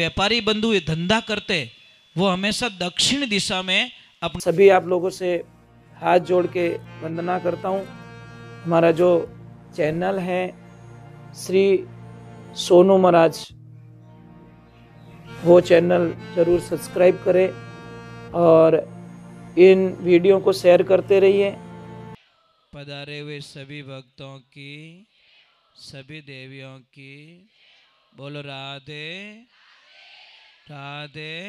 व्यापारी बंधु धंधा करते वो हमेशा दक्षिण दिशा में अपने सभी आप लोगों से हाथ जोड़ के वंदना करता हूँ। हमारा जो चैनल है श्री सोनू महाराज, वो चैनल जरूर सब्सक्राइब करें और इन वीडियो को शेयर करते रहिए। पधारे हुए सभी भक्तों की, सभी देवियों की बोलो राधे राधे।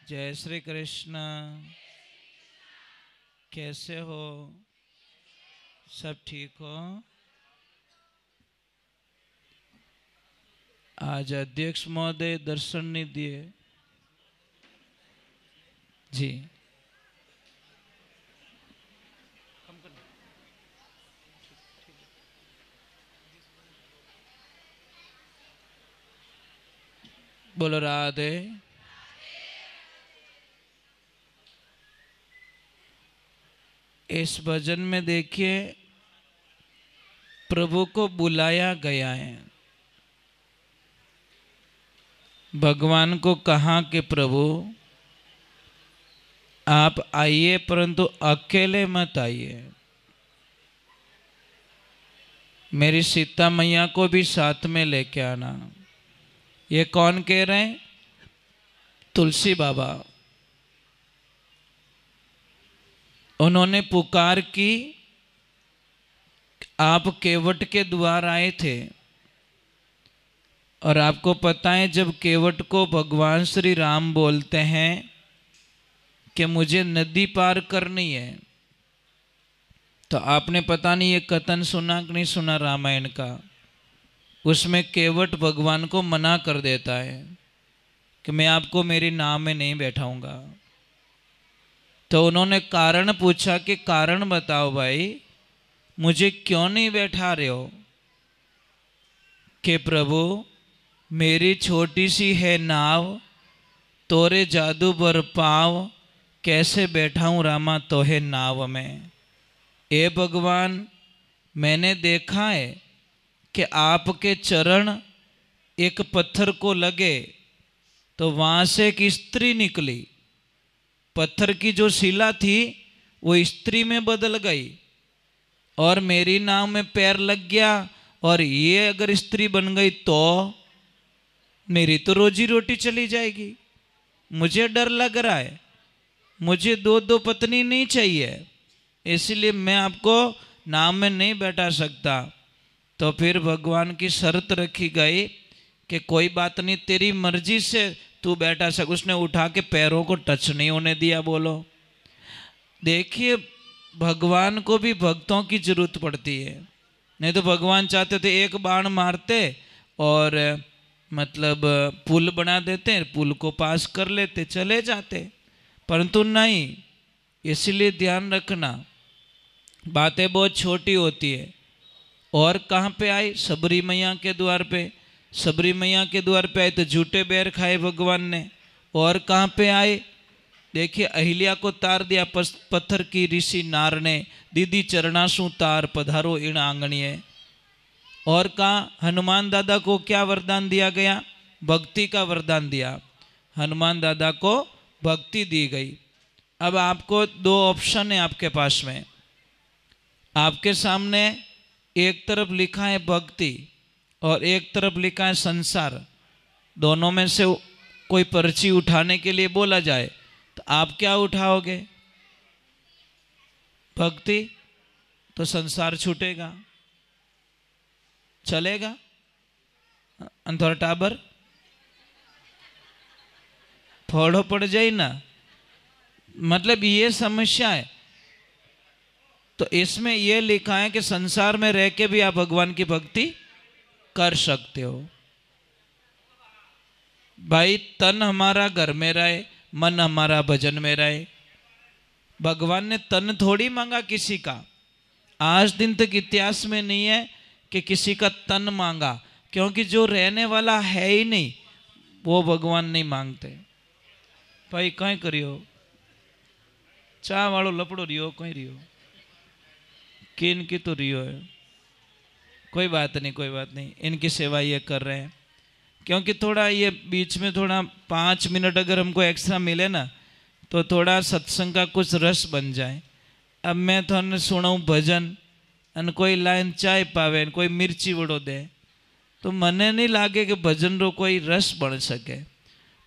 जय श्री कृष्ण। कैसे हो? सब ठीक हो? आज अध्यक्ष महोदय दर्शन नहीं दिए जी। बोलो राधे। इस भजन में देखिए प्रभु को बुलाया गया है। भगवान को कहा कि प्रभु आप आइए, परंतु अकेले मत आइए, मेरी सीता मैया को भी साथ में लेके आना। ये कौन कह रहे हैं? तुलसी बाबा। उन्होंने पुकार की, आप केवट के द्वार आए थे और आपको पता है जब केवट को भगवान श्री राम बोलते हैं कि मुझे नदी पार करनी है, तो आपने पता नहीं ये कथन सुना कि नहीं सुना रामायण का। उसमें केवट भगवान को मना कर देता है कि मैं आपको मेरी नाव में नहीं बैठाऊंगा। तो उन्होंने कारण पूछा कि कारण बताओ भाई, मुझे क्यों नहीं बैठा रहे हो? कि प्रभु मेरी छोटी सी है नाव, तोरे जादू बर पाव, कैसे बैठाऊं रामा तोहे नाव में। ए भगवान, मैंने देखा है कि आपके चरण एक पत्थर को लगे तो वहां से एक स्त्री निकली। पत्थर की जो शिला थी वो स्त्री में बदल गई और मेरी नाव में पैर लग गया, और ये अगर स्त्री बन गई तो मेरी तो रोजी रोटी चली जाएगी। मुझे डर लग रहा है, मुझे दो दो पत्नी नहीं चाहिए, इसलिए मैं आपको नाव में नहीं बैठा सकता। तो फिर भगवान की शर्त रखी गई कि कोई बात नहीं, तेरी मर्जी से तू बैठा सक। उसने उठा के पैरों को टच नहीं होने दिया। बोलो, देखिए भगवान को भी भक्तों की जरूरत पड़ती है। नहीं तो भगवान चाहते थे एक बाण मारते और मतलब पुल बना देते, पुल को पास कर लेते, चले जाते, परंतु नहीं। इसलिए ध्यान रखना, बातें बहुत छोटी होती है। और कहाँ पे आई? सबरी मैया के द्वार पे। सबरी मैया के द्वार पे आए तो झूठे बैर खाए भगवान ने। और कहाँ पे आए? देखिए अहिल्या को तार दिया पत्थर की ऋषि नार ने, दीदी चरणासु तार पधारो इन आंगणिये। और कहाँ हनुमान दादा को क्या वरदान दिया गया? भक्ति का वरदान दिया। हनुमान दादा को भक्ति दी गई। अब आपको दो ऑप्शन है आपके पास में। आपके सामने एक तरफ लिखा है भक्ति और एक तरफ लिखा है संसार। दोनों में से कोई पर्ची उठाने के लिए बोला जाए तो आप क्या उठाओगे? भक्ति। तो संसार छूटेगा, चलेगा? अंधर टाबर फोड़ो पड़ जाए ना, मतलब ये समस्या है। तो इसमें यह लिखा है कि संसार में रह के भी आप भगवान की भक्ति कर सकते हो। भाई तन हमारा घर में रहे, मन हमारा भजन में रहे। भगवान ने तन थोड़ी मांगा किसी का। आज दिन तक इतिहास में नहीं है कि किसी का तन मांगा, क्योंकि जो रहने वाला है ही नहीं वो भगवान नहीं मांगते। भाई कहीं करियो चा वालों लपड़ो रियो, कहीं रियो किन की तो रियो है। कोई बात नहीं, कोई बात नहीं, इनकी सेवा ये कर रहे हैं। क्योंकि थोड़ा ये बीच में थोड़ा 5 मिनट अगर हमको एक्स्ट्रा मिले ना तो थोड़ा सत्संग का कुछ रस बन जाए। अब मैं थोड़ा सुनाऊँ भजन અને कोई लाइन चाय पावे कोई मिर्ची वड़ो दे तो मने नहीं लागे कि भजन रो कोई रस बन सके।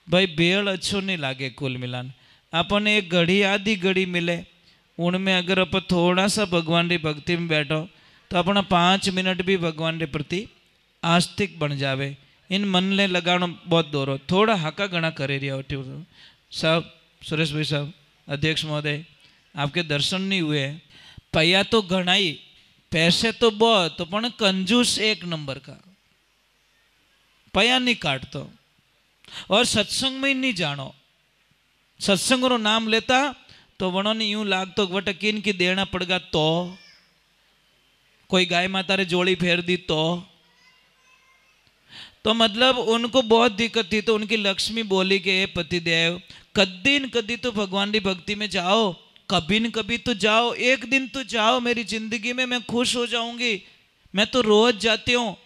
भाई भेड़ अच्छो नहीं लागे। कुल मिलान अपन एक घड़ी आधी घड़ी मिले उनमें अगर आप थोड़ा सा भगवान की भक्ति में बैठो तो अपना 5 मिनट भी भगवान के प्रति आस्तिक बन जावे। इन मन ने लगाना बहुत दोरो थोड़ा हाका गणा करे रिया साहब सुरेश भाई साहब अध्यक्ष महोदय आपके दर्शन नहीं हुए। पैया तो घणाई पैसे तो बहुत तो पण कंजूस एक नंबर का पया नहीं काटतो और सत्संग में नहीं जानो। सत्संग रो नाम लेता तो वणो ने यूं लागतो वट किन की देना पड़गा तो कोई गाय माता रे जोड़ी फेर दी तो मतलब उनको बहुत दिक्कत थी। तो उनकी लक्ष्मी बोली कि हे पतिदेव कद्दी न कद्दी तो भगवान की भक्ति में जाओ, कभी न कभी तो जाओ, एक दिन तो जाओ मेरी जिंदगी में, मैं खुश हो जाऊंगी। मैं तो रोज जाती हूँ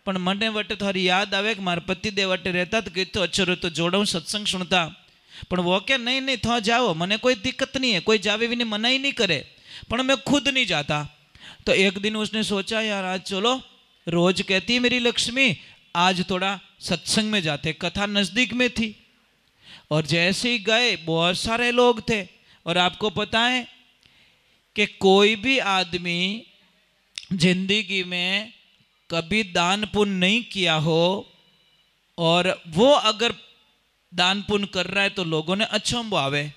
पण मने वटे थारी याद आवे कि मारे पतिदेव वटे रहता तो कहते अच्छो रो तो जोड़ो सत्संग सुनता। पण वो क्या नहीं नहीं था जाओ मने कोई दिक्कत नहीं है, कोई जावे भी नहीं मना ही नहीं करे, पण मैं खुद नहीं जाता। तो एक दिन उसने सोचा यार आज चलो, रोज कहती है मेरी लक्ष्मी आज थोड़ा सत्संग में जाते। कथा नजदीक में थी और जैसे ही गए बहुत सारे लोग थे। और आपको पता है कि कोई भी आदमी जिंदगी में कभी दान पुण्य नहीं किया हो और वो अगर दान पुण्य कर रहा है तो लोगों ने अचंभव आवे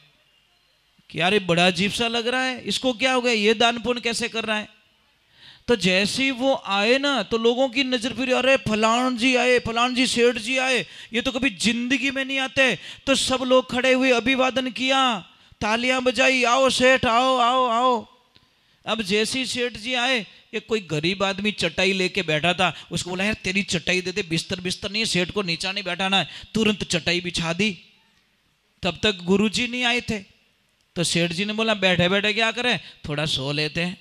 कि यार ये बड़ा अजीब सा लग रहा है, इसको क्या हो गया, ये दान पुण्य कैसे कर रहा है। तो जैसे ही वो आए ना तो लोगों की नजर फिर अरे फलान जी आए, फलान जी सेठ जी आए, ये तो कभी जिंदगी में नहीं आते। तो सब लोग खड़े हुए अभिवादन किया, तालियां बजाई, आओ सेठ आओ आओ आओ। अब जैसे ही सेठ जी आए एक कोई गरीब आदमी चटाई लेके बैठा था, उसको बोला यार तेरी चटाई दे दे, बिस्तर बिस्तर नहीं है, सेठ को नीचा नहीं बैठाना है। तुरंत चटाई बिछा दी। तब तक गुरुजी नहीं आए थे तो सेठ जी ने बोला बैठे बैठे क्या करें, थोड़ा सो लेते हैं।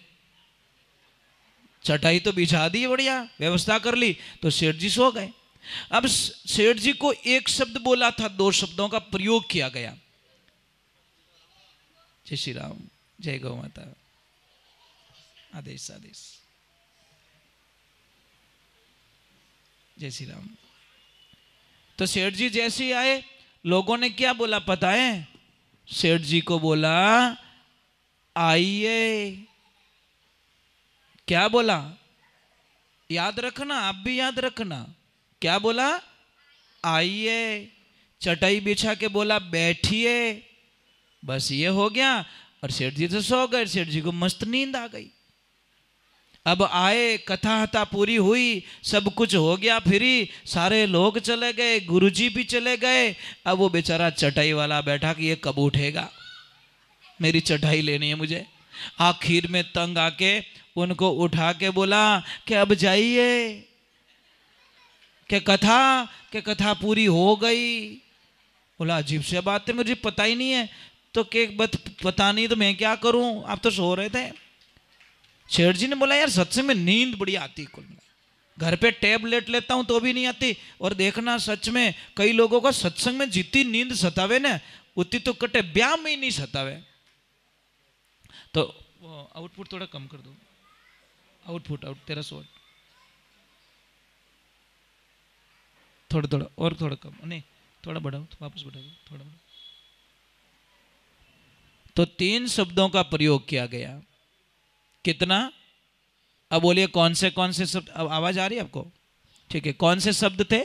चटाई तो बिछा दी, बढ़िया व्यवस्था कर ली, तो सेठ जी सो गए। अब सेठ जी को एक शब्द बोला था, 2 शब्दों का प्रयोग किया गया, जय श्री राम, जय गौ माता, आदेश आदेश, जय श्री राम। तो सेठ जी जैसे ही आए लोगों ने क्या बोला पता है, सेठ जी को बोला आइए। क्या बोला याद रखना, आप भी याद रखना, क्या बोला आइए। चटाई बिछा के बोला बैठिए, बस ये हो गया। और सेठ जी तो सो गए, सेठ जी को मस्त नींद आ गई। अब आए, कथा हथा पूरी हुई, सब कुछ हो गया फ्री, सारे लोग चले गए, गुरुजी भी चले गए। अब वो बेचारा चटाई वाला बैठा कि ये कब उठेगा, मेरी चटाई लेनी है मुझे। आखिर में तंग आके उनको उठा के बोला कि अब जाइए, कि कथा पूरी हो गई। बोला अजीब सी बात है, मुझे पता ही नहीं है। तो के पता नहीं तो मैं क्या करूं, आप तो सो रहे थे। शेठ जी ने बोला यार सत्संग में नींद बड़ी आती, कुल घर पे टेबलेट लेता हूं तो भी नहीं आती। और देखना सच में कई लोगों का सत्संग में जितनी नींद सतावे ना उतनी तो कटे ब्याह में ही नहीं सतावे। तो आउटपुट थोड़ा कम कर दो, आउटपुट तेरा शॉट थोड़ा थोड़ा और थोड़ा कम, नहीं थोड़ा बढ़ाओ, वापस बढ़ाओ थोड़ा बढ़ाओ। तो 3 शब्दों का प्रयोग किया गया। कितना, अब बोलिए कौन से शब्द, अब आवाज आ रही है आपको, ठीक है। कौन से शब्द थे,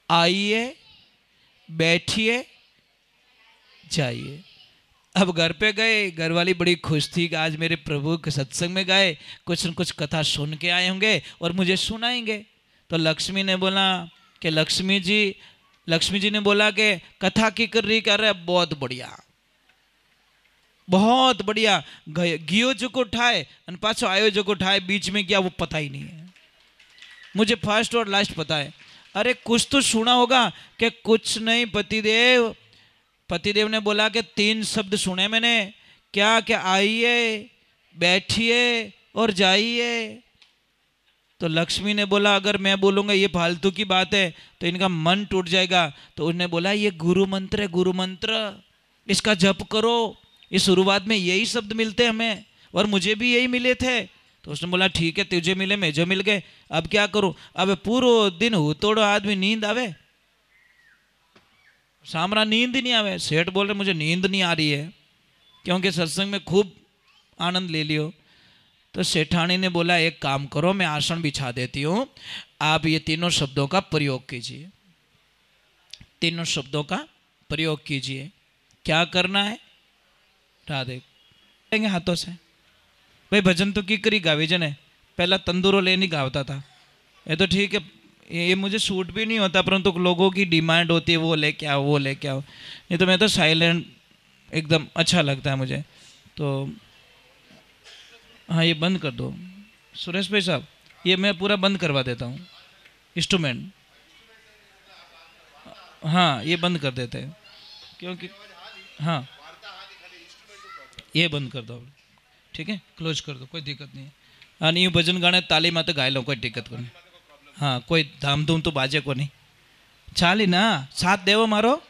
आइए, बैठिए, जाइए। अब घर पे गए, घर वाली बड़ी खुश थी कि आज मेरे प्रभु के सत्संग में गए, कुछ न कुछ कथा सुन के आए होंगे और मुझे सुनाएंगे। तो लक्ष्मी ने बोला कि लक्ष्मी जी ने बोला कि कथा की कर रही, कर रहे बहुत बढ़िया बहुत बढ़िया। गियो जो को ठाए और पाछो आयो जो को ठाए, बीच में क्या वो पता ही नहीं है, मुझे फर्स्ट और लास्ट पता है। अरे कुछ तो सुना होगा कि कुछ नहीं, पतिदेव ने बोला कि 3 शब्द सुने मैंने, क्या क्या आइए, बैठिए और जाइए। तो लक्ष्मी ने बोला अगर मैं बोलूँगा ये फालतू की बात है तो इनका मन टूट जाएगा। तो उन्होंने बोला ये गुरु मंत्र है, गुरु मंत्र, इसका जप करो। ये शुरुआत में यही शब्द मिलते हमें और मुझे भी यही मिले थे। तो उसने बोला ठीक है, तुझे मिले मुझे मिल गए, अब क्या करूं? अब पूरा दिन हो तोड़ो आदमी नींद आवे, सामरा नींद ही नहीं आवे। सेठ बोल रहे मुझे नींद नहीं आ रही है क्योंकि सत्संग में खूब आनंद ले लियो। तो सेठानी ने बोला एक काम करो, मैं आसन बिछा देती हूँ, आप ये तीनों शब्दों का प्रयोग कीजिए, तीनों शब्दों का प्रयोग कीजिए। क्या करना है? राधे करेंगे हाथों से। भाई भजन तो की करी गावी जने, पहला तंदूरो ले नहीं गावता था, ये तो ठीक है, ये मुझे सूट भी नहीं होता, परंतु लोगों की डिमांड होती है वो लेके आओ वो लेके आओ। ये तो मैं तो साइलेंट एकदम अच्छा लगता है मुझे। तो हाँ ये बंद कर दो सुरेश भाई साहब, ये मैं पूरा बंद करवा देता हूँ इंस्ट्रूमेंट। हाँ ये बंद कर देते हैं क्योंकि हाँ ये बंद कर दो, ठीक है, क्लोज कर दो, कोई दिक्कत नहीं है। हाँ नहीं भजन गाने ताली में तो गाय लो, कोई दिक्कत को नहीं। हाँ कोई धाम धूम तो बाजे को नहीं, चाली ना साथ देवो मारो,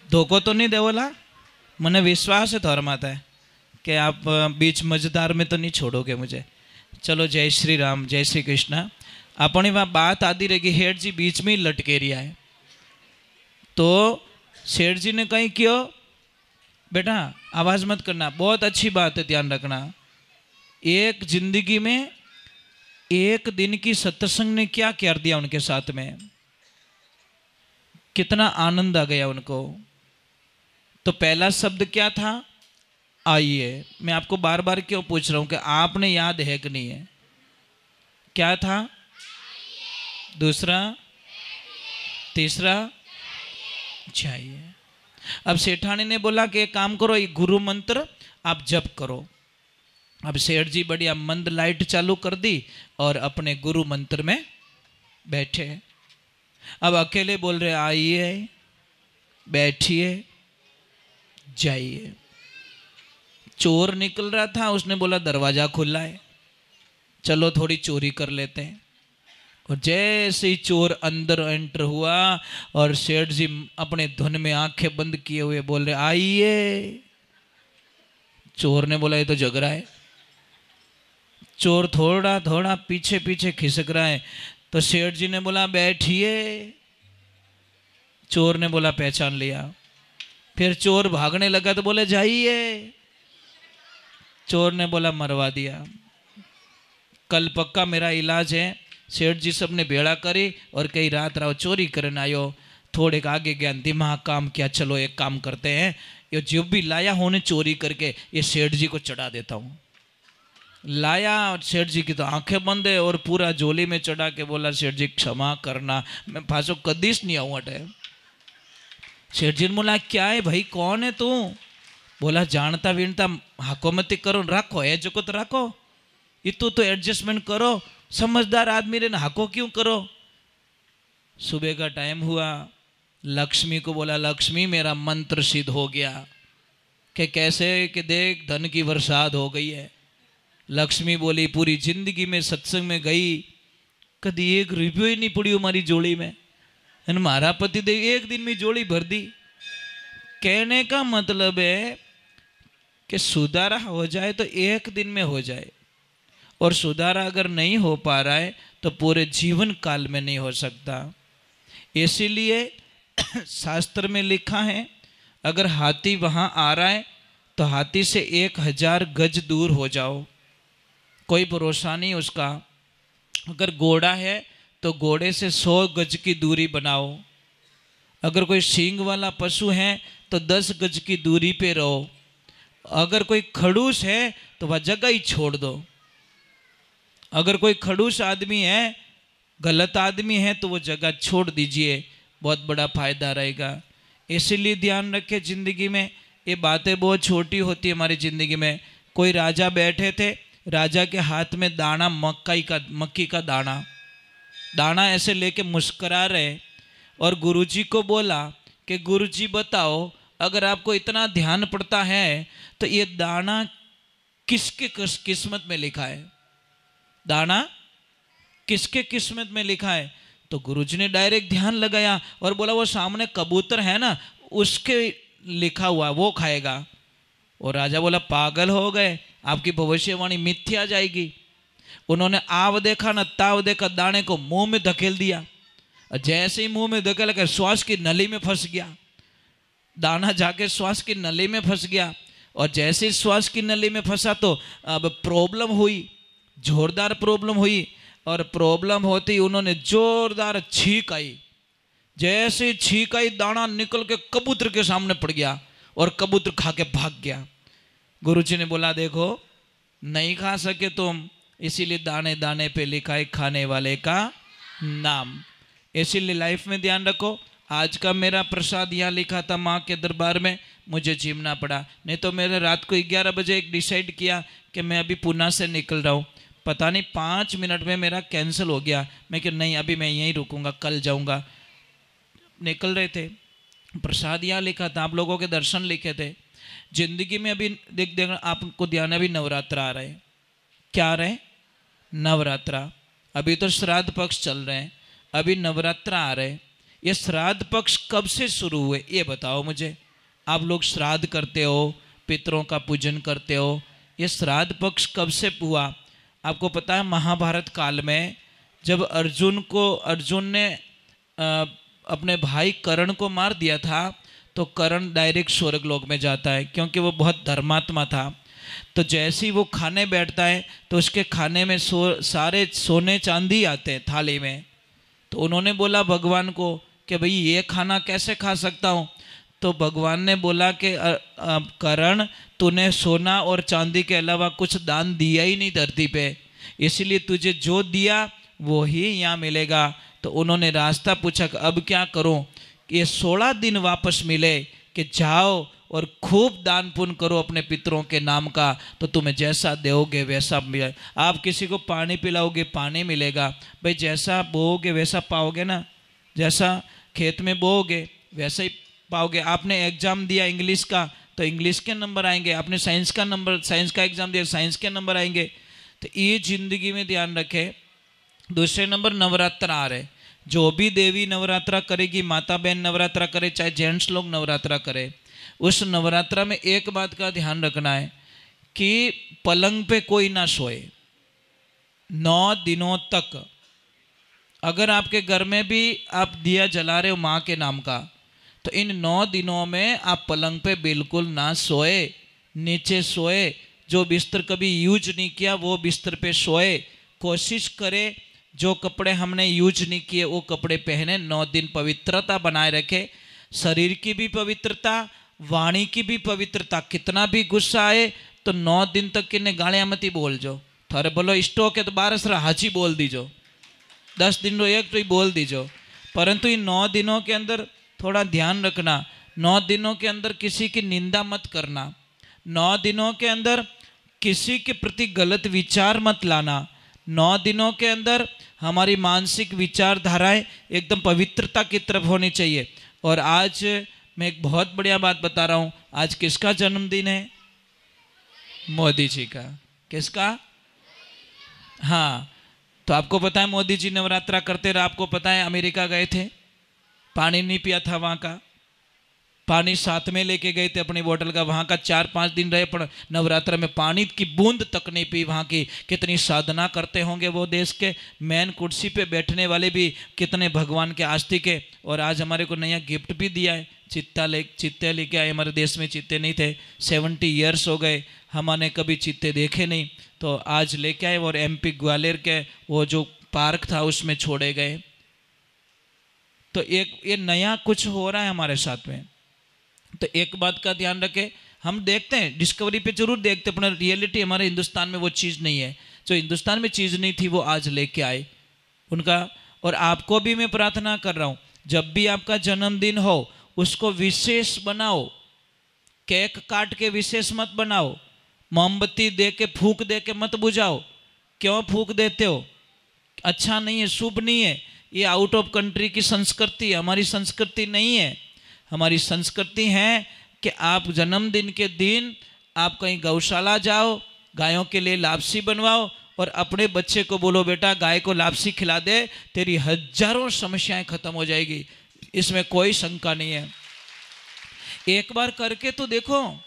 धोखो तो नहीं देवोला, मने विश्वास है थोड़ा माता है कि आप बीच मजेदार में तो नहीं छोड़ोगे मुझे। चलो जय श्री राम, जय श्री कृष्ण। अपनी वहाँ बात आती रहेगी, हेठ जी बीच में ही लटके रिया है। तो सेठ जी ने कहीं क्यों बेटा आवाज़ मत करना, बहुत अच्छी बात है, ध्यान रखना। एक जिंदगी में एक दिन की सत्संग ने क्या कर दिया उनके साथ में, कितना आनंद आ गया उनको। तो पहला शब्द क्या था? आइए। मैं आपको बार बार क्यों पूछ रहा हूं कि आपने याद है कि नहीं है? क्या था? दूसरा, तीसरा, चाहिए। अब सेठानी ने बोला कि एक काम करो, ये गुरु मंत्र आप जप करो। अब सेठ जी बढ़िया मंद लाइट चालू कर दी और अपने गुरु मंत्र में बैठे। अब अकेले बोल रहे आइए, बैठिए, जाइए। चोर निकल रहा था, उसने बोला दरवाजा खुला है, चलो थोड़ी चोरी कर लेते हैं। और जैसे ही चोर अंदर एंटर हुआ और सेठ जी अपने धुन में आंखें बंद किए हुए बोल रहे आइए। चोर ने बोला ये तो जग रहा है। चोर थोड़ा थोड़ा पीछे पीछे खिसक रहा है। तो सेठ जी ने बोला बैठिए। चोर ने बोला पहचान लिया। फिर चोर भागने लगा तो बोले जाइए। चोर ने बोला मरवा दिया, कल पक्का मेरा इलाज है। सेठ जी सब ने बेड़ा करी और कई रात राव चोरी करने आयो। थोड़े आगे गया, दिमाग काम किया, चलो एक काम करते हैं, ये जो भी लाया होने चोरी करके ये सेठ जी को चढ़ा देता हूँ। लाया और सेठ जी की तो आंखें बंद है और पूरा झोली में चढ़ा के बोला सेठ जी क्षमा करना, मैं पासो कदीस नहीं आऊँ अटे। सेठ जी ने बोला क्या है भाई, कौन है तू? बोला जानता विनता हाको मत करो, राखो है जो को तो राखो, इतु तो एडजस्टमेंट करो, समझदार आदमी रे हाको क्यों करो। सुबह का टाइम हुआ, लक्ष्मी को बोला लक्ष्मी मेरा मंत्र सिद्ध हो गया। कि कैसे? कि देख धन की बरसात हो गई है। लक्ष्मी बोली पूरी जिंदगी में सत्संग में गई, कभी एक रुपयो ही नहीं पड़ी हमारी जोड़ी में, मारा पति देव एक दिन में जोड़ी भर दी। कहने का मतलब है कि सुधारा हो जाए तो एक दिन में हो जाए, और सुधारा अगर नहीं हो पा रहा है तो पूरे जीवन काल में नहीं हो सकता। इसीलिए शास्त्र में लिखा है अगर हाथी वहाँ आ रहा है तो हाथी से 1000 गज दूर हो जाओ, कोई भरोसा नहीं उसका। अगर घोड़ा है तो घोड़े से 100 गज की दूरी बनाओ। अगर कोई सींग वाला पशु है तो 10 गज की दूरी पे रहो। अगर कोई खड़ूस है तो वह जगह ही छोड़ दो। अगर कोई खड़ूस आदमी है, गलत आदमी है, तो वो जगह छोड़ दीजिए, बहुत बड़ा फायदा रहेगा। इसीलिए ध्यान रखें जिंदगी में ये बातें बहुत छोटी होती है हमारी जिंदगी में। कोई राजा बैठे थे, राजा के हाथ में दाना मक्की का दाना ऐसे लेके मुस्करा रहे, और गुरुजी को बोला कि गुरुजी बताओ अगर आपको इतना ध्यान पड़ता है तो ये दाना किसके किस्मत में लिखा है? दाना किसके किस्मत में लिखा है? तो गुरुजी ने डायरेक्ट ध्यान लगाया और बोला वो सामने कबूतर है ना, उसके लिखा हुआ वो खाएगा। और राजा बोला पागल हो गए, आपकी भविष्यवाणी मिथ्या जाएगी। उन्होंने आव देखा न ताव देखा, दाने को मुंह में धकेल दिया। जैसे ही मुंह में धकेल कर श्वास की नली में फंस गया, दाना जाके श्वास की नली में फंस गया। और जैसे ही श्वास की नली में फंसा तो अब प्रॉब्लम हुई, जोरदार प्रॉब्लम हुई। और प्रॉब्लम होती उन्होंने जोरदार छींक आई। जैसे छींक आई, दाना निकल के कबूतर के सामने पड़ गया और कबूतर खा के भाग गया। गुरुजी ने बोला देखो नहीं खा सके तुम, इसीलिए दाने दाने पे लिखा है खाने वाले का नाम। इसीलिए लाइफ में ध्यान रखो। आज का मेरा प्रसाद यहाँ लिखा था माँ के दरबार में, मुझे जीमना पड़ा, नहीं तो मैंने रात को 11 बजे एक डिसाइड किया कि मैं अभी पुणे से निकल रहा हूँ। पता नहीं 5 मिनट में मेरा कैंसिल हो गया। मैं कि नहीं अभी मैं यहीं रुकूंगा, कल जाऊँगा। निकल रहे थे, प्रसाद यहाँ लिखा था, आप लोगों के दर्शन लिखे थे। जिंदगी में अभी देख आपको ध्यान, अभी नवरात्र आ रहे हैं। क्या आ रहे हैं? नवरात्रा। अभी तो श्राद्ध पक्ष चल रहे हैं, अभी नवरात्र आ रहे हैं। ये श्राद्ध पक्ष कब से शुरू हुए ये बताओ मुझे। आप लोग श्राद्ध करते हो, पितरों का पूजन करते हो, ये श्राद्ध पक्ष कब से हुआ? आपको पता है महाभारत काल में जब अर्जुन ने अपने भाई कर्ण को मार दिया था, तो कर्ण डायरेक्ट स्वर्ग लोक में जाता है क्योंकि वो बहुत धर्मात्मा था। तो जैसे ही वो खाने बैठता है तो उसके खाने में सारे सोने चांदी आते हैं थाली में। तो उन्होंने बोला भगवान को कि भाई ये खाना कैसे खा सकता हूँ? तो भगवान ने बोला कि कर्ण तूने सोना और चांदी के अलावा कुछ दान दिया ही नहीं धरती पे, इसीलिए तुझे जो दिया वो ही यहाँ मिलेगा। तो उन्होंने रास्ता पूछा कि अब क्या करूँ? ये 16 दिन वापस मिले कि जाओ और खूब दान पुण्य करो अपने पितरों के नाम का, तो तुम्हें जैसा दोगे वैसा मिले। आप किसी को पानी पिलाओगे पानी मिलेगा, भाई जैसा बोओगे वैसा पाओगे ना, जैसा खेत में बोओगे वैसा ही पाओगे। आपने एग्जाम दिया इंग्लिश का तो इंग्लिश के नंबर आएंगे, आपने साइंस का एग्जाम दिया साइंस के नंबर आएंगे। तो ये जिंदगी में ध्यान रखें। दूसरे नंबर नवरात्र आ रहे, जो भी देवी नवरात्रा करेगी, माता बहन नवरात्रा करे, चाहे जेंट्स लोग नवरात्रा करे, उस नवरात्रा में एक बात का ध्यान रखना है कि पलंग पे कोई ना सोए 9 दिनों तक। अगर आपके घर में भी आप दिया जला रहे हो माँ के नाम का, तो इन 9 दिनों में आप पलंग पे बिल्कुल ना सोए, नीचे सोए। जो बिस्तर कभी यूज नहीं किया वो बिस्तर पे सोए। कोशिश करें जो कपड़े हमने यूज नहीं किए वो कपड़े पहने। 9 दिन पवित्रता बनाए रखे, शरीर की भी पवित्रता, वाणी की भी पवित्रता। कितना भी गुस्सा आए तो 9 दिन तक किन्ने गालियां मती बोल जो, थारे बोलो स्टॉक है तो 12 हाची बोल दीजो, 10 दिन रो एक तो ही बोल दीजो। परंतु इन 9 दिनों के अंदर थोड़ा ध्यान रखना, 9 दिनों के अंदर किसी की निंदा मत करना, 9 दिनों के अंदर किसी के प्रति गलत विचार मत लाना, 9 दिनों के अंदर हमारी मानसिक विचारधाराएं एकदम पवित्रता की तरफ होनी चाहिए। और आज मैं एक बहुत बढ़िया बात बता रहा हूँ, आज किसका जन्मदिन है? मोदी जी का। किसका? हाँ, तो आपको पता है मोदी जी नवरात्रा करते रहे। आपको पता है अमेरिका गए थे, पानी नहीं पिया था वहाँ का, पानी साथ में लेके गए थे अपनी बोतल का, वहाँ का 4-5 दिन रहे, पर नवरात्र में पानी की बूंद तक नहीं पी। वहाँ की कितनी साधना करते होंगे वो देश के मेन कुर्सी पे बैठने वाले भी कितने भगवान के आस्तिक है। और आज हमारे को नया गिफ्ट भी दिया है, चित्ते लेके आए। हमारे देश में चित्ते नहीं थे, 70 ईयर्स हो गए, हमने कभी चित्ते देखे नहीं, तो आज लेके आए। और MP ग्वालियर के वो जो पार्क था उसमें छोड़े गए। तो एक ये नया कुछ हो रहा है हमारे साथ में। तो एक बात का ध्यान रखें, हम देखते हैं डिस्कवरी पे जरूर देखते हैं, अपना रियलिटी हमारे हिंदुस्तान में वो चीज़ नहीं है। जो हिंदुस्तान में चीज़ नहीं थी वो आज लेके आए उनका। और आपको भी मैं प्रार्थना कर रहा हूँ, जब भी आपका जन्मदिन हो उसको विशेष बनाओ, केक काट के विशेष मत बनाओ, मोमबत्ती दे के फूंक दे के मत बुझाओ। क्यों फूंक देते हो? अच्छा नहीं है, शुभ नहीं है। ये आउट ऑफ कंट्री की संस्कृति है, हमारी संस्कृति नहीं है। हमारी संस्कृति है कि आप जन्मदिन के दिन आप कहीं गौशाला जाओ, गायों के लिए लापसी बनवाओ और अपने बच्चे को बोलो बेटा गाय को लापसी खिला दे, तेरी हजारों समस्याएं खत्म हो जाएगी, इसमें कोई शंका नहीं है। एक बार करके तो देखो,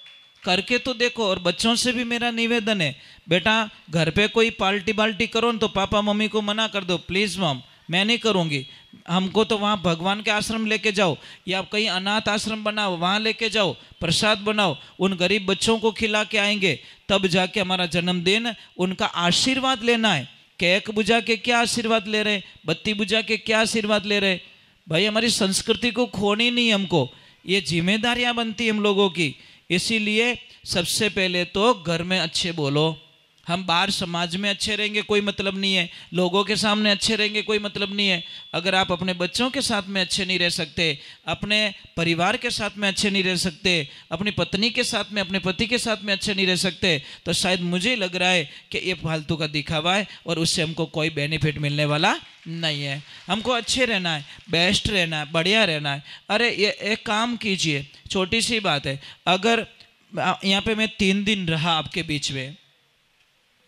करके तो देखो। और बच्चों से भी मेरा निवेदन है, बेटा घर पे कोई पार्टी बाल्टी करो न तो पापा मम्मी को मना कर दो, प्लीज़ मॉम मैं नहीं करूँगी, हमको तो वहाँ भगवान के आश्रम लेके जाओ या कहीं अनाथ आश्रम बनाओ, वहाँ लेके जाओ, प्रसाद बनाओ, उन गरीब बच्चों को खिला के आएंगे, तब जाके हमारा जन्मदिन, उनका आशीर्वाद लेना है। केक बुझा के क्या आशीर्वाद ले रहे, बत्ती बुझा के क्या आशीर्वाद ले रहे? भाई हमारी संस्कृति को खोनी नहीं हमको, ये जिम्मेदारियां बनती हम लोगों की। इसीलिए सबसे पहले तो घर में अच्छे बोलो। हम बाहर समाज में अच्छे रहेंगे कोई मतलब नहीं है, लोगों के सामने अच्छे रहेंगे कोई मतलब नहीं है। अगर आप अपने बच्चों के साथ में अच्छे नहीं रह सकते, अपने परिवार के साथ में अच्छे नहीं रह सकते, अपनी पत्नी के साथ में, अपने पति के साथ में अच्छे नहीं रह सकते, तो शायद मुझे लग रहा है कि ये फालतू का दिखावा है और उससे हमको कोई बेनिफिट मिलने वाला नहीं है। हमको अच्छे रहना है, बेस्ट रहना है, बढ़िया रहना है। अरे ये एक काम कीजिए, छोटी सी बात है, अगर यहाँ पे मैं 3 दिन रहा आपके बीच में,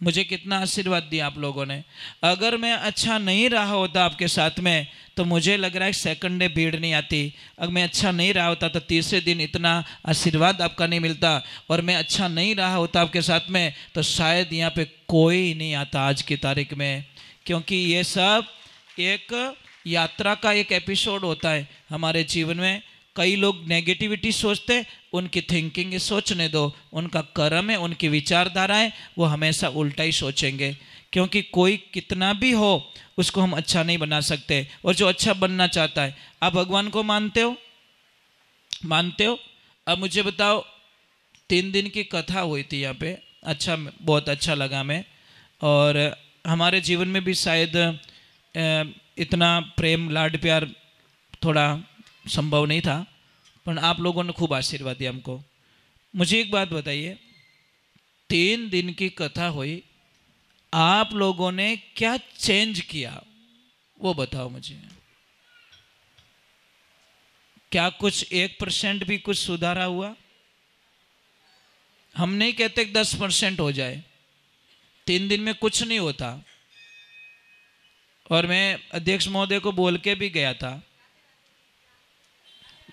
मुझे कितना आशीर्वाद दिया आप लोगों ने। अगर मैं अच्छा नहीं रहा होता आपके साथ में तो मुझे लग रहा है सेकंड डे भीड़ नहीं आती। अगर मैं अच्छा नहीं रहा होता तो तीसरे दिन इतना आशीर्वाद आपका नहीं मिलता, और मैं अच्छा नहीं रहा होता आपके साथ में तो शायद यहाँ पे कोई नहीं आता आज की तारीख में। क्योंकि ये सब एक यात्रा का एक एपिसोड होता है हमारे जीवन में। कई लोग नेगेटिविटी सोचते, उनकी थिंकिंग सोचने दो, उनका कर्म है, उनकी विचारधारा है, वो हमेशा उल्टा ही सोचेंगे। क्योंकि कोई कितना भी हो उसको हम अच्छा नहीं बना सकते, और जो अच्छा बनना चाहता है, आप भगवान को मानते हो? मानते हो? अब मुझे बताओ, 3 दिन की कथा हुई थी यहाँ पे, अच्छा, बहुत अच्छा लगा मैं। और हमारे जीवन में भी शायद इतना प्रेम लाड प्यार थोड़ा संभव नहीं था, पर आप लोगों ने खूब आशीर्वाद दिया हमको। मुझे एक बात बताइए, 3 दिन की कथा हुई, आप लोगों ने क्या चेंज किया वो बताओ मुझे। क्या कुछ 1% भी कुछ सुधारा हुआ? हम नहीं कहते 10% हो जाए, 3 दिन में कुछ नहीं होता। और मैं अध्यक्ष महोदय को बोल के भी गया था,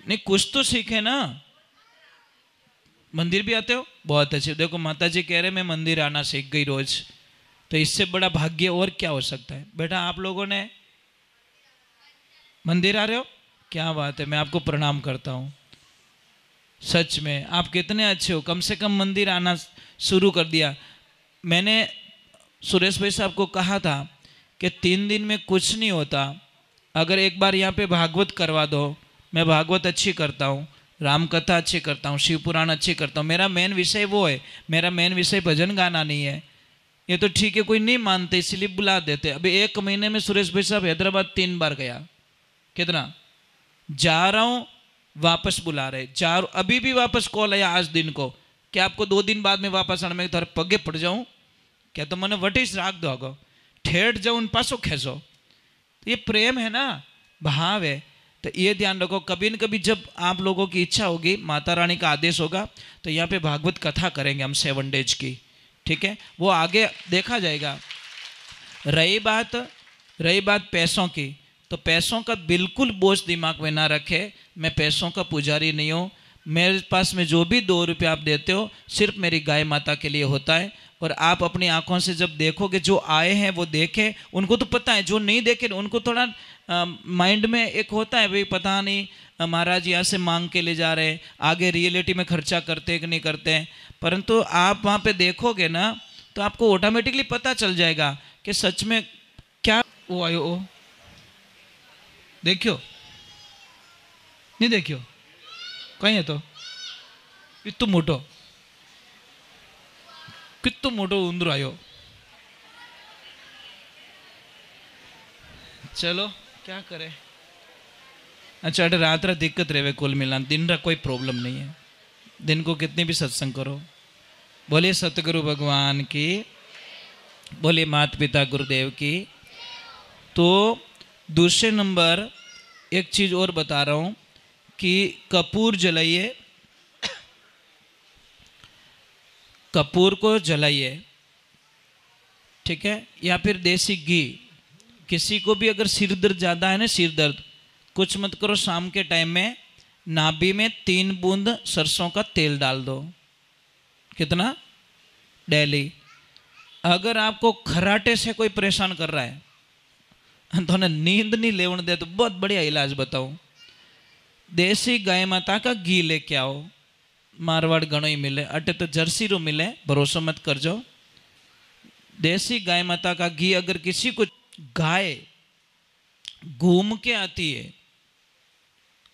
नहीं कुछ तो सीखे ना। मंदिर भी आते हो? बहुत अच्छे। देखो माता जी कह रहे मैं मंदिर आना सीख गई रोज, तो इससे बड़ा भाग्य और क्या हो सकता है। बेटा आप लोगों ने मंदिर आ रहे हो, क्या बात है, मैं आपको प्रणाम करता हूँ। सच में आप कितने अच्छे हो, कम से कम मंदिर आना शुरू कर दिया। मैंने सुरेश भाई साहब को कहा था कि 3 दिन में कुछ नहीं होता, अगर एक बार यहाँ पे भागवत करवा दो। मैं भागवत अच्छी करता हूँ, राम कथा अच्छी करता हूँ, शिव पुराण अच्छी करता हूँ। मेरा मेन विषय वो है, मेरा मेन विषय भजन गाना नहीं है। ये तो ठीक है, कोई नहीं मानते इसलिए बुला देते। अभी 1 महीने में सुरेश भाई साहब हैदराबाद 3 बार गया। कितना जा रहा हूँ, वापस बुला रहे, जा अभी भी वापस कॉल आया आज दिन को, क्या आपको 2 दिन बाद में वापस आना? मैं थारे पगे पड़ जाऊँ क्या? तो मैंने वटिश राख दो, आगो ठेठ जाऊँ उन पासों खेसो। ये प्रेम है ना, भाव है। तो ये ध्यान रखो, कभी न कभी जब आप लोगों की इच्छा होगी, माता रानी का आदेश होगा, तो यहाँ पे भागवत कथा करेंगे हम 7 डेज की, ठीक है? वो आगे देखा जाएगा। रही बात पैसों की, तो पैसों का बिल्कुल बोझ दिमाग में ना रखे। मैं पैसों का पुजारी नहीं हूँ। मेरे पास में जो भी 2 रुपये आप देते हो सिर्फ मेरी गाय माता के लिए होता है। और आप अपनी आंखों से जब देखोगे, जो आए हैं वो देखें, उनको तो पता है, जो नहीं देखे उनको थोड़ा माइंड में एक होता है, भाई पता नहीं महाराज यहाँ से मांग के ले जा रहे हैं, आगे रियलिटी में खर्चा करते हैं कि नहीं करते हैं। परंतु आप वहाँ पे देखोगे ना तो आपको ऑटोमेटिकली पता चल जाएगा कि सच में क्या वो आयो। ओ देखियो नहीं देखियो कहीं है तो इतना मोटो उंदर आयो। चलो क्या करे। अच्छा अरे रात दिक्कत रहे कुल मिला, दिन रात कोई प्रॉब्लम नहीं है, दिन को कितने भी सत्संग करो। बोलिए सतगुरु भगवान की, बोलिए माता पिता गुरुदेव की। तो दूसरे नंबर एक चीज़ और बता रहा हूँ कि कपूर जलाइए, कपूर को जलाइए। ठीक है, या फिर देसी घी। किसी को भी अगर सिर दर्द ज़्यादा है ना, सिर दर्द, कुछ मत करो, शाम के टाइम में नाभि में 3 बूंद सरसों का तेल डाल दो। कितना? डेली। अगर आपको खराटे से कोई परेशान कर रहा है तो नींद नहीं लेवन दे, तो बहुत बढ़िया इलाज बताऊं, देसी गाय माता का घी लेके आओ। मारवाड़ घणो ही मिले, अटे तो जर्सी रो मिले, भरोसा मत कर जो। देसी गाय माता का घी अगर किसी को, गाय घूम के आती है,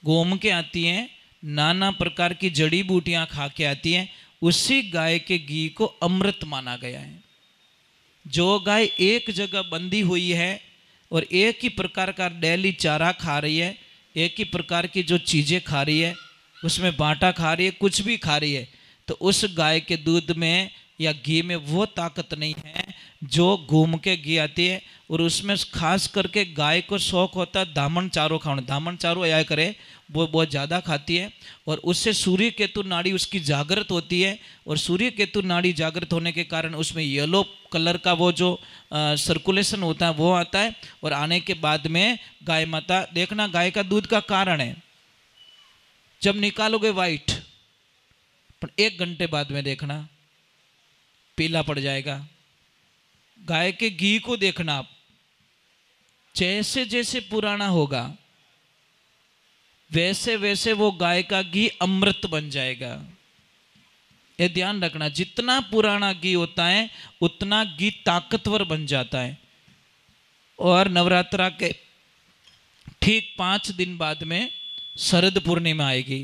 घूम के आती है, नाना प्रकार की जड़ी बूटियां खा के आती हैं, उसी गाय के घी को अमृत माना गया है। जो गाय एक जगह बंधी हुई है और एक ही प्रकार का डेली चारा खा रही है, एक ही प्रकार की जो चीज़ें खा रही है, उसमें बाटा खा रही है, कुछ भी खा रही है, तो उस गाय के दूध में या घी में वो ताकत नहीं है जो घूम के घी आती है। और उसमें खास करके गाय को शौक होता है दामन चारो खाने, दामन चारो आया करे, वो बहुत ज़्यादा खाती है, और उससे सूर्य केतु नाड़ी उसकी जागृत होती है, और सूर्य केतु नाड़ी जागृत होने के कारण उसमें येलो कलर का वो जो सर्कुलेशन होता है वो आता है, और आने के बाद में गाय माता, देखना गाय का दूध का कारण है, जब निकालोगे वाइट, पर 1 घंटे बाद में देखना पीला पड़ जाएगा। गाय के घी को देखना आप, जैसे जैसे पुराना होगा वैसे वैसे वो गाय का घी अमृत बन जाएगा। ये ध्यान रखना, जितना पुराना घी होता है उतना घी ताकतवर बन जाता है। और नवरात्रा के ठीक 5 दिन बाद में शरद पूर्णिमा आएगी,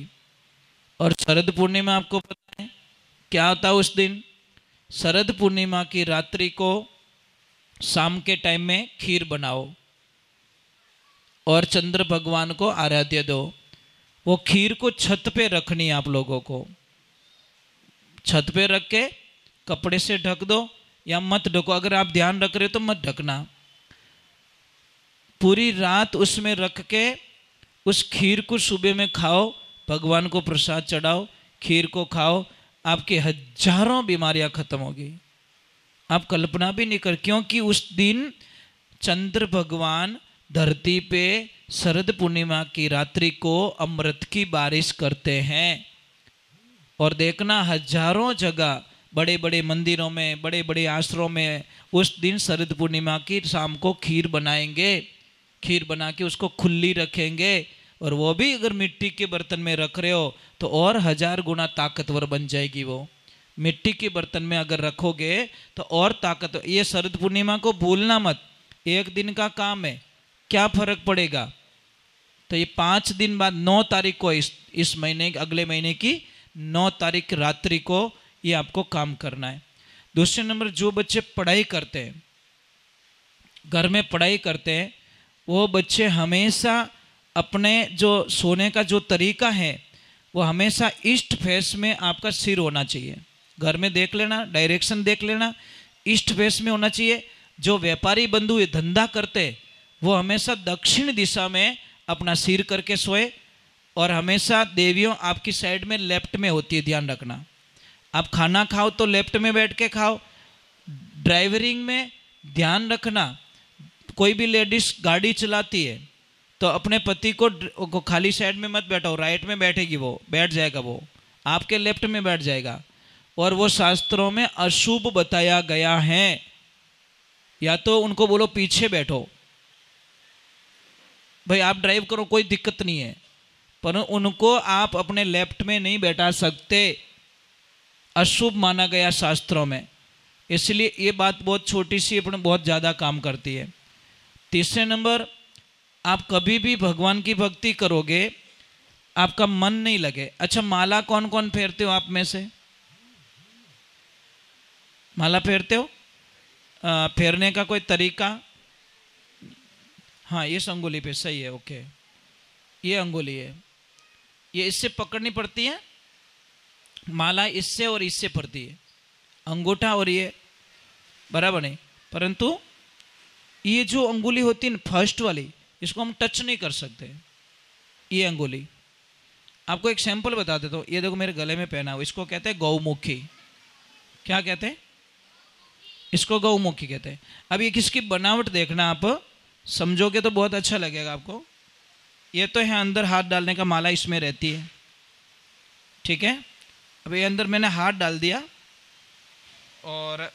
और शरद पूर्णिमा आपको पता है क्या होता है उस दिन? शरद पूर्णिमा की रात्रि को शाम के टाइम में खीर बनाओ और चंद्र भगवान को आराध्य दो। वो खीर को छत पे रखनी है आप लोगों को, छत पे रख के कपड़े से ढक दो या मत ढको, अगर आप ध्यान रख रहे हो तो मत ढकना। पूरी रात उसमें रख के उस खीर को सुबह में खाओ, भगवान को प्रसाद चढ़ाओ, खीर को खाओ, आपकी हजारों बीमारियां खत्म होगी। आप कल्पना भी नहीं कर, क्योंकि उस दिन चंद्र भगवान धरती पे शरद पूर्णिमा की रात्रि को अमृत की बारिश करते हैं। और देखना हजारों जगह बड़े बड़े मंदिरों में, बड़े बड़े आश्रमों में उस दिन शरद पूर्णिमा की शाम को खीर बनाएंगे, खीर बना के उसको खुली रखेंगे, और वो भी अगर मिट्टी के बर्तन में रख रहे हो तो और 1000 गुना ताकतवर बन जाएगी। वो मिट्टी के बर्तन में अगर रखोगे तो और ताकत। ये शरद पूर्णिमा को भूलना मत, 1 दिन का काम है, क्या फर्क पड़ेगा। तो ये 5 दिन बाद 9 तारीख को, इस महीने, अगले महीने की 9 तारीख रात्रि को ये आपको काम करना है। दूसरे नंबर, जो बच्चे पढ़ाई करते हैं, घर में पढ़ाई करते हैं, वो बच्चे हमेशा अपने जो सोने का जो तरीका है वो हमेशा ईस्ट फेस में आपका सिर होना चाहिए। घर में देख लेना, डायरेक्शन देख लेना, ईस्ट फेस में होना चाहिए। जो व्यापारी बंधु धंधा करते वो हमेशा दक्षिण दिशा में अपना सिर करके सोए, और हमेशा देवियों आपकी साइड में लेफ्ट में होती है, ध्यान रखना। आप खाना खाओ तो लेफ्ट में बैठ के खाओ। ड्राइवरिंग में ध्यान रखना, कोई भी लेडीज गाड़ी चलाती है तो अपने पति को खाली साइड में मत बैठाओ, राइट में बैठेगी, वो बैठ जाएगा, वो आपके लेफ्ट में बैठ जाएगा। और वो शास्त्रों में अशुभ बताया गया है, या तो उनको बोलो पीछे बैठो, भाई आप ड्राइव करो कोई दिक्कत नहीं है, पर उनको आप अपने लेफ्ट में नहीं बैठा सकते, अशुभ माना गया शास्त्रों में। इसलिए ये बात बहुत छोटी सी अपने बहुत ज़्यादा काम करती है। तीसरे नंबर, आप कभी भी भगवान की भक्ति करोगे आपका मन नहीं लगे। अच्छा, माला कौन कौन फेरते हो आप में से? माला फेरते हो? फेरने का कोई तरीका? हाँ, इस अंगुली पे सही है, ओके, ये अंगुली है, ये इससे पकड़नी पड़ती है माला, इससे और इससे पड़ती है, अंगूठा और ये बराबर नहीं, परंतु ये जो अंगुली होती है ना फर्स्ट वाली, इसको हम टच नहीं कर सकते। ये अंगुली, आपको एक सैंपल बता देता हूँ, ये देखो मेरे गले में पहना हुआ, इसको कहते हैं गौमुखी। क्या कहते हैं? इसको गौमुखी कहते हैं। अब ये किसकी बनावट देखना, आप समझोगे तो बहुत अच्छा लगेगा आपको। ये तो है अंदर हाथ डालने का, माला इसमें रहती है, ठीक है। अब ये अंदर मैंने हाथ डाल दिया और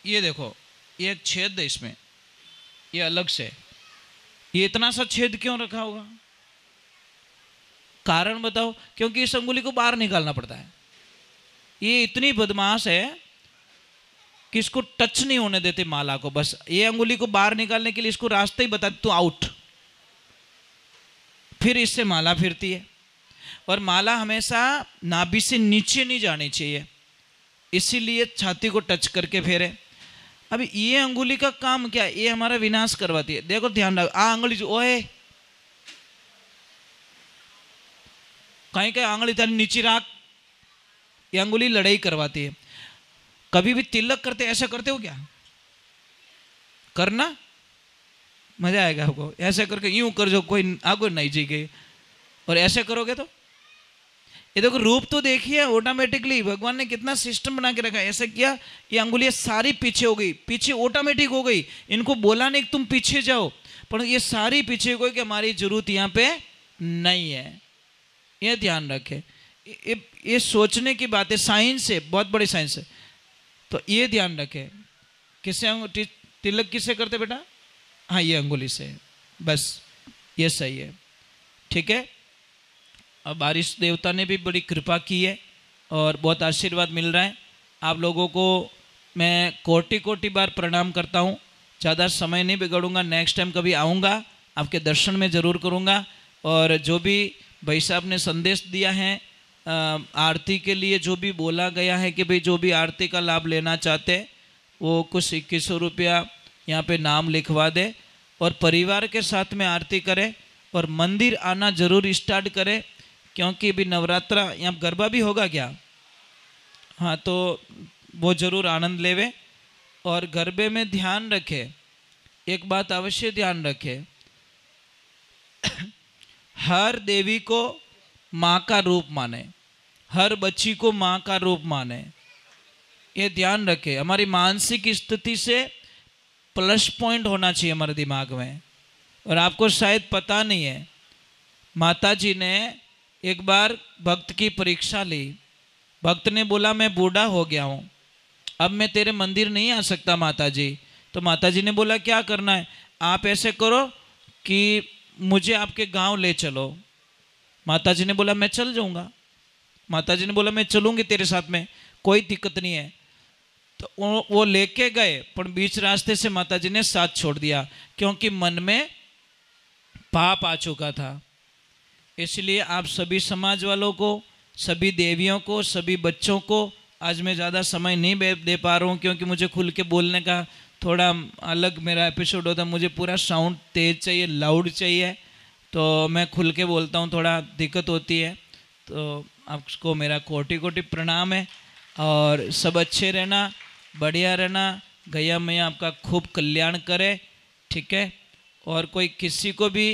ये देखो ये एक छेद है इसमें, ये अलग से, ये इतना सा छेद क्यों रखा होगा? कारण बताओ। क्योंकि इस अंगुली को बाहर निकालना पड़ता है। ये इतनी बदमाश है कि इसको टच नहीं होने देते माला को। बस ये अंगुली को बाहर निकालने के लिए इसको रास्ता ही बता, तू आउट। फिर इससे माला फिरती है। और माला हमेशा नाभि से नीचे नहीं जानी चाहिए, इसीलिए छाती को टच करके फेरे। अब ये अंगुली का काम क्या है? ये हमारा विनाश करवाती है। देखो ध्यान रखो, आ अंगुली ओए कहीं कहीं आंगली ताली नीचे राख, ये अंगुली लड़ाई करवाती है। कभी भी तिलक करते ऐसा करते हो क्या? करना मजा आएगा आपको। ऐसे करके यूं कर जो कोई आगो नहीं जी गई, और ऐसे करोगे तो ये देखो रूप तो देखिए, ऑटोमेटिकली भगवान ने कितना सिस्टम बना के रखा है। ऐसे किया, ये अंगुलियां सारी पीछे हो गई, पीछे ऑटोमेटिक हो गई। इनको बोला नहीं कि तुम पीछे जाओ, पर ये सारी पीछे हो गई कि हमारी जरूरत यहाँ पे नहीं है। ये ध्यान रखे, ये सोचने की बात है, साइंस है, बहुत बड़ी साइंस है। तो ये ध्यान रखे, किससे तिलक किससे करते बेटा? हाँ ये अंगुली से, बस ये सही है, ठीक है। अब बारिश देवता ने भी बड़ी कृपा की है और बहुत आशीर्वाद मिल रहा है आप लोगों को। मैं कोटि कोटि बार प्रणाम करता हूँ। ज़्यादा समय नहीं बिगड़ूंगा, नेक्स्ट टाइम कभी आऊँगा आपके दर्शन में ज़रूर करूँगा। और जो भी भाई साहब ने संदेश दिया है आरती के लिए, जो भी बोला गया है कि भाई जो भी आरती का लाभ लेना चाहते वो कुछ 2100 रुपया यहाँ पे नाम लिखवा दे और परिवार के साथ में आरती करें और मंदिर आना ज़रूर स्टार्ट करें, क्योंकि अभी नवरात्रा यहाँ गरबा भी होगा क्या? हाँ, तो वो ज़रूर आनंद लेवे। और गरबे में ध्यान रखे, एक बात अवश्य ध्यान रखे, हर देवी को माँ का रूप माने, हर बच्ची को माँ का रूप माने, ये ध्यान रखे। हमारी मानसिक स्थिति से प्लस पॉइंट होना चाहिए हमारे दिमाग में। और आपको शायद पता नहीं है, माता जी ने एक बार भक्त की परीक्षा ली। भक्त ने बोला मैं बूढ़ा हो गया हूँ, अब मैं तेरे मंदिर नहीं आ सकता माता जी। तो माता जी ने बोला क्या करना है? आप ऐसे करो कि मुझे आपके गांव ले चलो। माता जी ने बोला मैं चल जाऊँगा। माता जी ने बोला मैं चलूँगी तेरे साथ में, कोई दिक्कत नहीं है। तो वो लेके गए, पर बीच रास्ते से माता जी ने साथ छोड़ दिया, क्योंकि मन में पाप आ चुका था। इसलिए आप सभी समाज वालों को, सभी देवियों को, सभी बच्चों को, आज मैं ज़्यादा समय नहीं दे पा रहा हूँ क्योंकि मुझे खुल के बोलने का थोड़ा अलग मेरा एपिसोड होता है। मुझे पूरा साउंड तेज चाहिए, लाउड चाहिए, तो मैं खुल के बोलता हूँ, थोड़ा दिक्कत होती है। तो आपको मेरा कोटि कोटि प्रणाम है और सब अच्छे रहना, बढ़िया रहना। गैया मैया आपका खूब कल्याण करे, ठीक है। और कोई किसी को भी